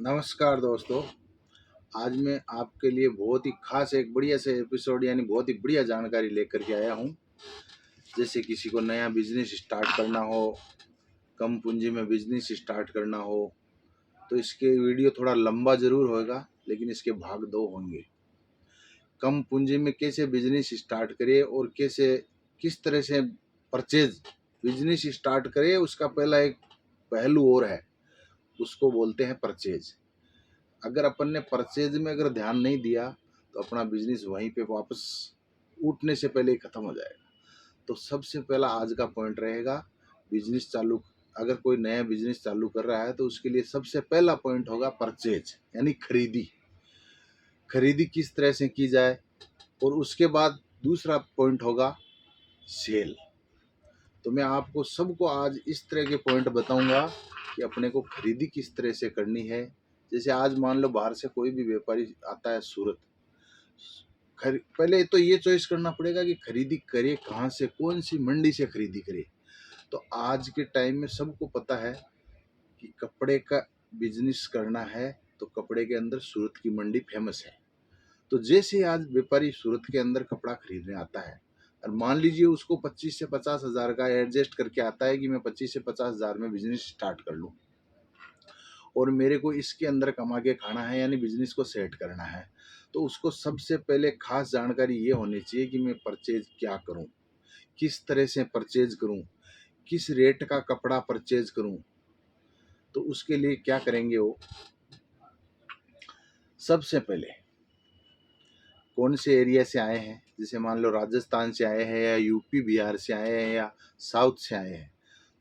नमस्कार दोस्तों। आज मैं आपके लिए बहुत ही खास एक बढ़िया से एपिसोड यानी बहुत ही बढ़िया जानकारी लेकर के आया हूँ। जैसे किसी को नया बिजनेस स्टार्ट करना हो, कम पूंजी में बिजनेस स्टार्ट करना हो, तो इसके वीडियो थोड़ा लंबा ज़रूर होगा, लेकिन इसके भाग दो होंगे। कम पूंजी में कैसे बिजनेस स्टार्ट करें और कैसे किस तरह से परचेज बिजनेस स्टार्ट करें, उसका पहला एक पहलू और है, उसको बोलते हैं परचेज। अगर अपन ने परचेज में अगर ध्यान नहीं दिया तो अपना बिजनेस वहीं पे वापस उठने से पहले ही खत्म हो जाएगा। तो सबसे पहला आज का पॉइंट रहेगा, बिजनेस चालू अगर कोई नया बिजनेस चालू कर रहा है तो उसके लिए सबसे पहला पॉइंट होगा परचेज यानी खरीदी। खरीदी किस तरह से की जाए, और उसके बाद दूसरा पॉइंट होगा सेल। तो मैं आपको सबको आज इस तरह के पॉइंट बताऊंगा कि अपने को खरीदी किस तरह से करनी है। जैसे आज मान लो बाहर से कोई भी व्यापारी आता है सूरत, पहले तो ये चॉइस करना पड़ेगा कि खरीदी करे कहाँ से, कौन सी मंडी से खरीदी करे। तो आज के टाइम में सबको पता है कि कपड़े का बिजनेस करना है तो कपड़े के अंदर सूरत की मंडी फेमस है। तो जैसे आज व्यापारी सूरत के अंदर कपड़ा खरीदने आता है और मान लीजिए उसको 25 से 50 हज़ार का एडजस्ट करके आता है कि मैं 25 से 50 हज़ार में बिजनेस स्टार्ट कर लूँ और मेरे को इसके अंदर कमा के खाना है यानी बिजनेस को सेट करना है, तो उसको सबसे पहले खास जानकारी ये होनी चाहिए कि मैं परचेज क्या करूं, किस तरह से परचेज करूं, किस रेट का कपड़ा परचेज करूं। तो उसके लिए क्या करेंगे, वो सबसे पहले कौन से एरिया से आए हैं, जैसे मान लो राजस्थान से आए हैं या यूपी बिहार से आए हैं या साउथ से आए हैं,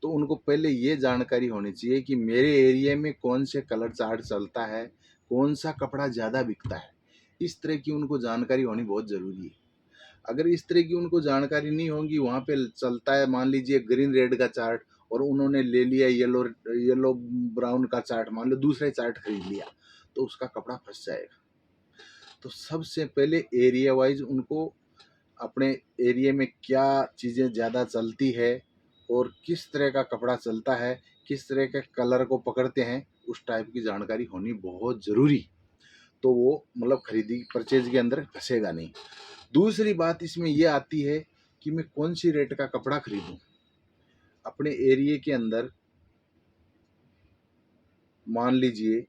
तो उनको पहले ये जानकारी होनी चाहिए कि मेरे एरिया में कौन से कलर चार्ट चलता है, कौन सा कपड़ा ज़्यादा बिकता है। इस तरह की उनको जानकारी होनी बहुत ज़रूरी है। अगर इस तरह की उनको जानकारी नहीं होगी, वहाँ पे चलता है मान लीजिए ग्रीन रेड का चार्ट और उन्होंने ले लिया येलो येलो ब्राउन का चार्ट, मान लो दूसरा चार्ट खरीद लिया, तो उसका कपड़ा फंस जाएगा। तो सबसे पहले एरिया वाइज उनको अपने एरिया में क्या चीज़ें ज़्यादा चलती है और किस तरह का कपड़ा चलता है, किस तरह के कलर को पकड़ते हैं, उस टाइप की जानकारी होनी बहुत ज़रूरी। तो वो मतलब खरीदी परचेज के अंदर फंसेगा नहीं। दूसरी बात इसमें ये आती है कि मैं कौन सी रेट का कपड़ा खरीदूं। अपने एरिया के अंदर मान लीजिए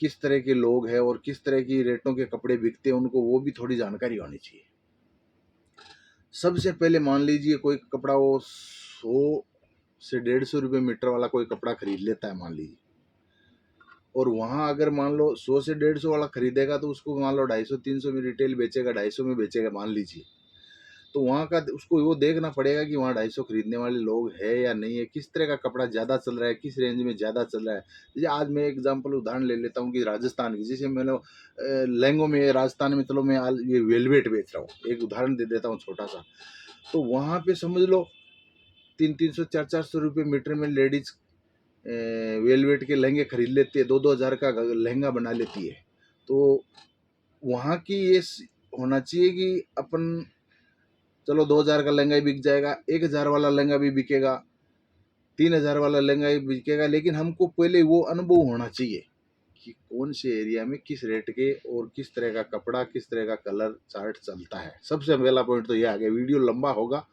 किस तरह के लोग हैं और किस तरह की रेटों के कपड़े बिकते हैं, उनको वो भी थोड़ी जानकारी होनी चाहिए। सबसे पहले मान लीजिए कोई कपड़ा वो 100 से 150 रुपये मीटर वाला कोई कपड़ा खरीद लेता है मान लीजिए, और वहाँ अगर मान लो 100 से 150 वाला खरीदेगा तो उसको मान लो 250-300 में रिटेल बेचेगा, 250 में बेचेगा मान लीजिए। तो वहाँ का उसको वो देखना पड़ेगा कि वहाँ 250 खरीदने वाले लोग है या नहीं है, किस तरह का कपड़ा ज़्यादा चल रहा है, किस रेंज में ज़्यादा चल रहा है। जैसे आज मैं एग्जांपल उदाहरण ले लेता हूँ कि राजस्थान की, जैसे मैंने लहंगों में राजस्थान में, चलो मैं ये वेलवेट बेच रहा हूँ, एक उदाहरण दे देता हूँ छोटा सा। तो वहाँ पे समझ लो 300-300 400-400 रुपये मीटर में लेडीज वेलवेट के लहंगे खरीद लेती है, 2-2 हज़ार का लहंगा बना लेती है। तो वहाँ की ये होना चाहिए कि अपन चलो 2 हज़ार का लहंगा ही बिक जाएगा, 1 हज़ार वाला लहंगा भी बिकेगा, 3 हज़ार वाला लहंगा ही बिकेगा, लेकिन हमको पहले वो अनुभव होना चाहिए कि कौन से एरिया में किस रेट के और किस तरह का कपड़ा, किस तरह का कलर चार्ट चलता है। सबसे पहला पॉइंट तो ये आ गया। वीडियो लंबा होगा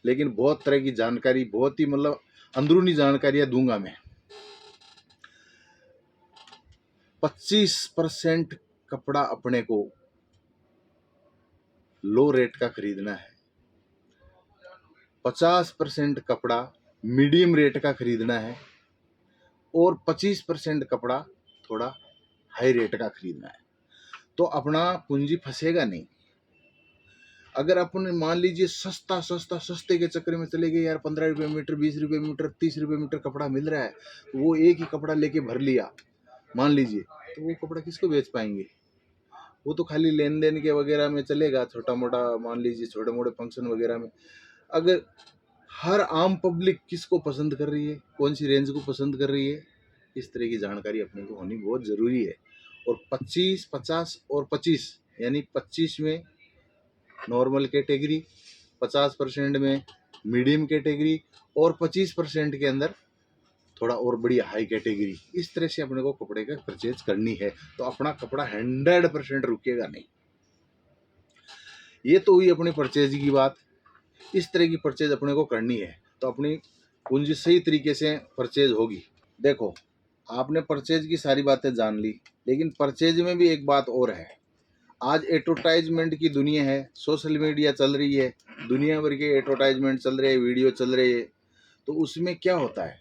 लेकिन बहुत तरह की जानकारी, बहुत ही मतलब अंदरूनी जानकारियां दूंगा मैं। 25% कपड़ा अपने को लो रेट का खरीदना है, 50% कपड़ा मीडियम रेट का खरीदना है और 25% कपड़ा थोड़ा हाई रेट का खरीदना है। तो अपना पूंजी फंसेगा नहीं। अगर अपन मान लीजिए सस्ता सस्ता सस्ते के चक्कर में चले गए, यार 15 रुपये मीटर, 20 रुपये मीटर, 30 रुपये मीटर कपड़ा मिल रहा है, तो वो एक ही कपड़ा लेके भर लिया मान लीजिए, तो वो कपड़ा किसको बेच पाएंगे। वो तो खाली लेन देन के वगैरह में चलेगा, छोटा मोटा मान लीजिए छोटे मोटे फंक्शन वगैरह में। अगर हर आम पब्लिक किसको पसंद कर रही है, कौन सी रेंज को पसंद कर रही है, इस तरह की जानकारी अपने को होनी बहुत ज़रूरी है। और 25, 50 और 25 यानी 25 में नॉर्मल कैटेगरी, 50% में मीडियम कैटेगरी और 25% के अंदर थोड़ा और बड़ी हाई कैटेगरी, इस तरह से अपने को कपड़े का परचेज करनी है तो अपना कपड़ा 100% रुकेगा नहीं। ये तो हुई अपनी परचेज की बात। इस तरह की परचेज अपने को करनी है तो अपनी पूंजी सही तरीके से परचेज होगी। देखो, आपने परचेज की सारी बातें जान ली, लेकिन परचेज में भी एक बात और है। आज एडवर्टाइजमेंट की दुनिया है, सोशल मीडिया चल रही है, दुनिया भर के एडवर्टाइजमेंट चल रहे हैं, वीडियो चल रहे हैं। तो उसमें क्या होता है,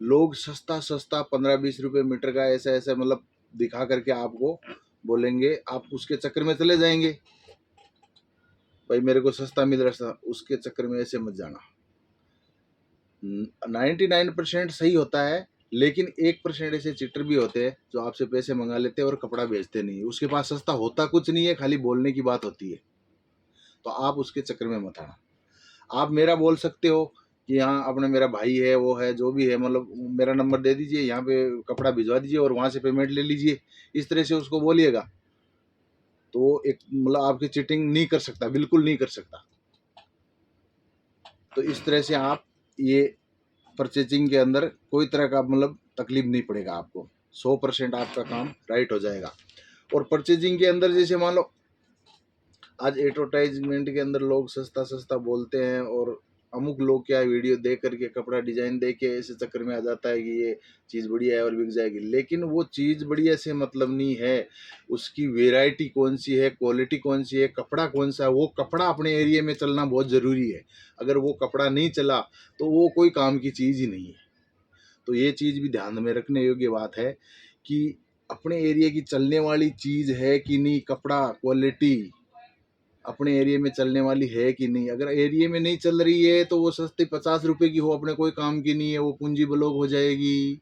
लोग सस्ता सस्ता 15-20 रुपये मीटर का ऐसा ऐसा मतलब दिखा करके आपको बोलेंगे, आप उसके चक्कर में चले जाएंगे। भाई मेरे को सस्ता मिल रहा था, उसके चक्कर में ऐसे मत जाना। 99% सही होता है, लेकिन 1% ऐसे चिटर भी होते हैं जो आपसे पैसे मंगा लेते हैं और कपड़ा बेचते नहीं। उसके पास सस्ता होता कुछ नहीं है, खाली बोलने की बात होती है। तो आप उसके चक्कर में मत आना। आप मेरा बोल सकते हो कि यहाँ अपने मेरा भाई है, वो है, जो भी है, मतलब मेरा नंबर दे दीजिए, यहाँ पे कपड़ा भिजवा दीजिए और वहाँ से पेमेंट ले लीजिए, इस तरह से उसको बोलिएगा। तो एक मतलब आपकी चीटिंग नहीं कर सकता, बिल्कुल नहीं कर सकता। तो इस तरह से आप ये परचेजिंग के अंदर कोई तरह का मतलब तकलीफ नहीं पड़ेगा आपको, 100% आपका काम राइट हो जाएगा। और परचेजिंग के अंदर जैसे मान लो आज एडवर्टाइजमेंट के अंदर लोग सस्ता सस्ता बोलते हैं और अमुक लोग क्या वीडियो देख करके कपड़ा डिजाइन देख के ऐसे चक्कर में आ जाता है कि ये चीज़ बढ़िया है और बिक जाएगी। लेकिन वो चीज़ बढ़िया से मतलब नहीं है, उसकी वेराइटी कौन सी है, क्वालिटी कौन सी है, कपड़ा कौन सा है। वो कपड़ा अपने एरिया में चलना बहुत ज़रूरी है। अगर वो कपड़ा नहीं चला तो वो कोई काम की चीज़ ही नहीं है। तो ये चीज़ भी ध्यान में रखने योग्य बात है कि अपने एरिया की चलने वाली चीज़ है कि नहीं, कपड़ा क्वालिटी अपने एरिया में चलने वाली है कि नहीं। अगर एरिया में नहीं चल रही है तो वो सस्ती 50 रुपए की हो, अपने कोई काम की नहीं है, वो पूंजी ब्लॉक हो जाएगी।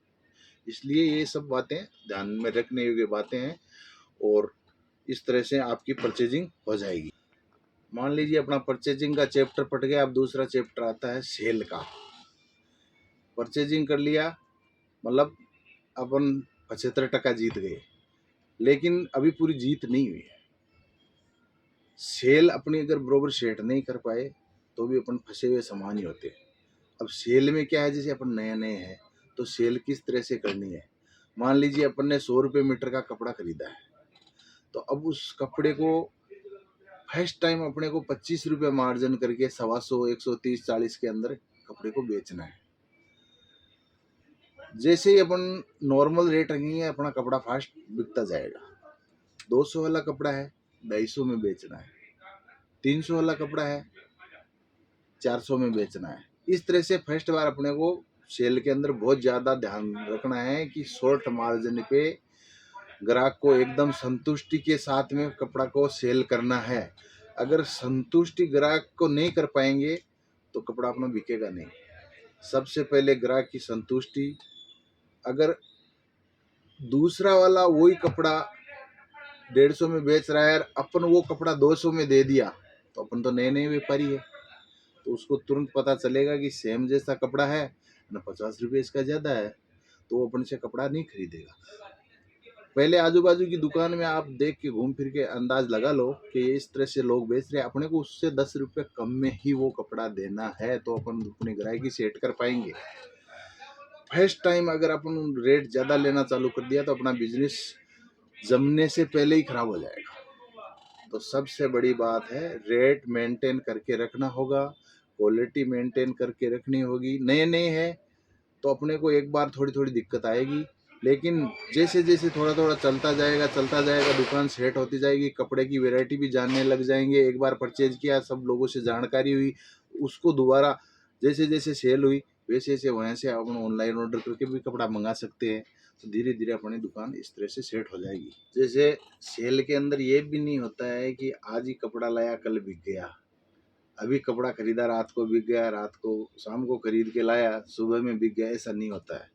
इसलिए ये सब बातें ध्यान में रखने योग्य बातें हैं और इस तरह से आपकी परचेजिंग हो जाएगी। मान लीजिए अपना परचेजिंग का चैप्टर पढ़ गया, अब दूसरा चैप्टर आता है सेल का। परचेजिंग कर लिया, मतलब अपन 75% जीत गए, लेकिन अभी पूरी जीत नहीं हुई है। सेल अपनी अगर बरोबर सेट नहीं कर पाए तो भी अपन फंसे हुए समान ही होते हैं। अब सेल में क्या है, जैसे अपन नए नए हैं तो सेल किस तरह से करनी है। मान लीजिए अपन ने 100 रुपये मीटर का कपड़ा खरीदा है, तो अब उस कपड़े को फर्स्ट टाइम अपने को 25 रुपये मार्जिन करके 125, 130, 40 के अंदर कपड़े को बेचना है। जैसे ही अपन नॉर्मल रेट रखेंगे अपना कपड़ा फास्ट बिकता जाएगा। 200 वाला कपड़ा है 250 में बेचना है, 300 वाला कपड़ा है 400 में बेचना है। इस तरह से फर्स्ट बार अपने को सेल के अंदर बहुत ज़्यादा ध्यान रखना है कि शॉर्ट मार्जिन पे ग्राहक को एकदम संतुष्टि के साथ में कपड़ा को सेल करना है। अगर संतुष्टि ग्राहक को नहीं कर पाएंगे तो कपड़ा अपना बिकेगा नहीं। सबसे पहले ग्राहक की संतुष्टि। अगर दूसरा वाला वही कपड़ा 150 में बेच रहा है, अपन वो कपड़ा 200 में दे दिया, तो अपन तो नए नए व्यापारी है, तो उसको तुरंत पता चलेगा कि सेम जैसा कपड़ा है ना, 50 रुपये इसका ज़्यादा है, तो वो अपन से कपड़ा नहीं खरीदेगा। पहले आजू बाजू की दुकान में आप देख के घूम फिर के अंदाज लगा लो कि इस तरह से लोग बेच रहे हैं, अपने को उससे 10 रुपये कम में ही वो कपड़ा देना है, तो अपन अपनी ग्राहकी सेट कर पाएंगे। फर्स्ट टाइम अगर अपन रेट ज़्यादा लेना चालू कर दिया तो अपना बिजनेस जमने से पहले ही खराब हो जाएगा। तो सबसे बड़ी बात है रेट मेंटेन करके रखना होगा, क्वालिटी मेंटेन करके रखनी होगी। नए नए हैं तो अपने को एक बार थोड़ी थोड़ी दिक्कत आएगी, लेकिन जैसे जैसे थोड़ा थोड़ा चलता जाएगा, दुकान सेट होती जाएगी, कपड़े की वैरायटी भी जानने लग जाएंगे। एक बार परचेज किया, सब लोगों से जानकारी हुई, उसको दोबारा जैसे जैसे सेल हुई वैसे वैसे वहाँ से अपन ऑनलाइन ऑर्डर करके भी कपड़ा मंगा सकते हैं। तो धीरे धीरे अपनी दुकान इस तरह से सेट हो जाएगी। जैसे सेल के अंदर ये भी नहीं होता है कि आज ही कपड़ा लाया कल बिक गया, अभी कपड़ा खरीदा रात को बिक गया, रात को शाम को खरीद के लाया सुबह में बिक गया, ऐसा नहीं होता है।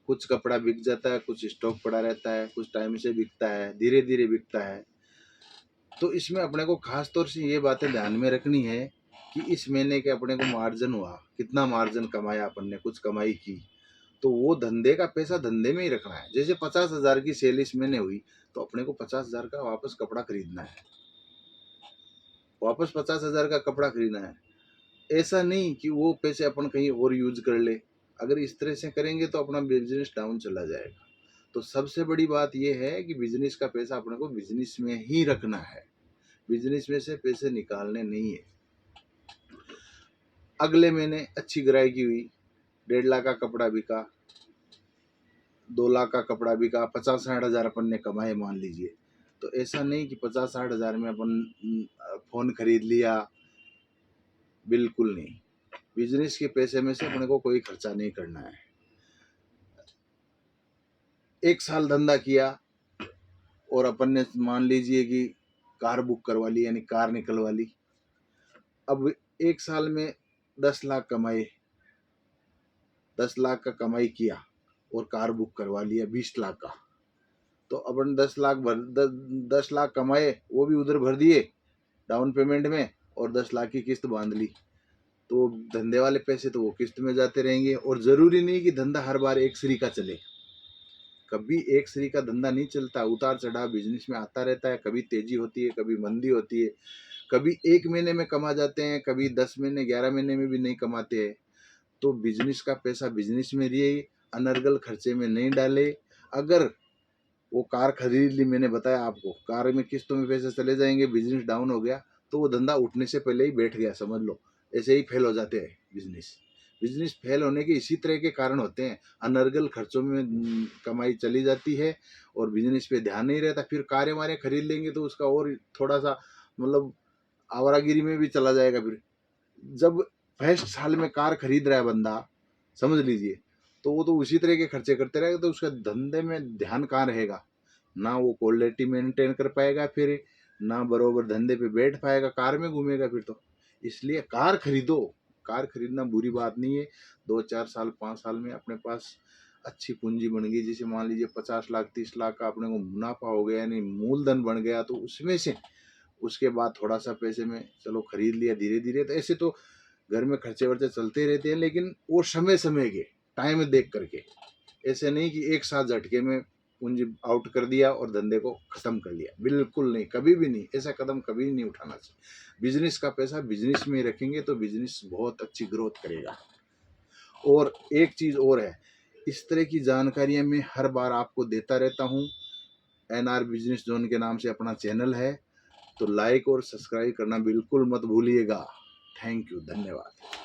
कुछ कपड़ा बिक जाता है, कुछ स्टॉक पड़ा रहता है, कुछ टाइम से बिकता है, धीरे धीरे बिकता है। तो इसमें अपने को खास तौर से ये बातें ध्यान में रखनी है कि इस महीने के अपने को मार्जिन हुआ, कितना मार्जिन कमाया अपन ने, कुछ कमाई की, तो वो धंधे का पैसा धंधे में ही रखना है। जैसे 50,000 की सेल इस महीने हुई तो अपने को 50,000 का वापस कपड़ा खरीदना है, वापस 50,000 का कपड़ा खरीदना है। ऐसा नहीं कि वो पैसे अपन कहीं और यूज कर ले। अगर इस तरह से करेंगे तो अपना बिजनेस डाउन चला जाएगा। तो सबसे बड़ी बात यह है कि बिजनेस का पैसा अपने को बिजनेस में ही रखना है, बिजनेस में से पैसे निकालने नहीं है। अगले महीने अच्छी ग्राहकी हुई, 1.5 लाख का कपड़ा बिका, 2 लाख का कपड़ा बिका, 50-60 हज़ार अपन ने कमाए मान लीजिए। तो ऐसा नहीं कि 50-60 हज़ार में अपन फोन खरीद लिया, बिल्कुल नहीं। बिजनेस के पैसे में से अपने को कोई खर्चा नहीं करना है। 1 साल धंधा किया और अपन ने मान लीजिए कि कार बुक करवा ली, यानी कार निकलवा ली। अब 1 साल में 10 लाख कमाए, 10 लाख का कमाई किया और कार बुक करवा लिया 20 लाख का। तो अपन 10 लाख कमाए, वो भी उधर भर दिए डाउन पेमेंट में, और 10 लाख की किस्त बांध ली। तो धंधे वाले पैसे तो वो किस्त में जाते रहेंगे। और ज़रूरी नहीं कि धंधा हर बार एक श्री का चले, कभी एक श्री का धंधा नहीं चलता। उतार चढ़ाव बिजनेस में आता रहता है, कभी तेजी होती है, कभी मंदी होती है, कभी 1 महीने में कमा जाते हैं, कभी 10 महीने 11 महीने में भी नहीं कमाते हैं। तो बिजनेस का पैसा बिजनेस में रहिए, अनर्गल खर्चे में नहीं डाले। अगर वो कार खरीद ली, मैंने बताया आपको, कार में किस्तों में पैसे चले जाएंगे, बिजनेस डाउन हो गया तो वो धंधा उठने से पहले ही बैठ गया, समझ लो। ऐसे ही फेल हो जाते हैं बिजनेस। बिजनेस फेल होने के इसी तरह के कारण होते हैं, अनर्गल खर्चों में कमाई चली जाती है और बिजनेस पे ध्यान नहीं रहता। फिर कारें वारें खरीद लेंगे तो उसका और थोड़ा सा मतलब आवारागिरी में भी चला जाएगा। फिर जब फर्स्ट साल में कार खरीद रहा है बंदा, समझ लीजिए, तो वो तो उसी तरह के खर्चे करते रहेगा, तो उसका धंधे में ध्यान कहाँ रहेगा। ना वो क्वालिटी मेंटेन कर पाएगा, फिर ना बरोबर धंधे पे बैठ पाएगा, कार में घूमेगा फिर तो। इसलिए कार खरीदो, कार खरीदना बुरी बात नहीं है। 2-4 साल 5 साल में अपने पास अच्छी पूंजी बन गई, जैसे मान लीजिए 50 लाख 30 लाख का अपने को मुनाफा हो गया, यानी मूलधन बन गया, तो उसमें से उसके बाद थोड़ा सा पैसे में चलो खरीद लिया धीरे धीरे। तो ऐसे तो घर में खर्चे वर्चे चलते रहते हैं, लेकिन वो समय समय के टाइम देख करके, ऐसे नहीं कि एक साथ झटके में पूंजी आउट कर दिया और धंधे को खत्म कर लिया, बिल्कुल नहीं, कभी भी नहीं। ऐसा कदम कभी नहीं उठाना चाहिए। बिजनेस का पैसा बिजनेस में रखेंगे तो बिजनेस बहुत अच्छी ग्रोथ करेगा। और एक चीज़ और है, इस तरह की जानकारियां मैं हर बार आपको देता रहता हूँ। NR बिजनेस जोन के नाम से अपना चैनल है, तो लाइक और सब्सक्राइब करना बिल्कुल मत भूलिएगा। थैंक यू, धन्यवाद।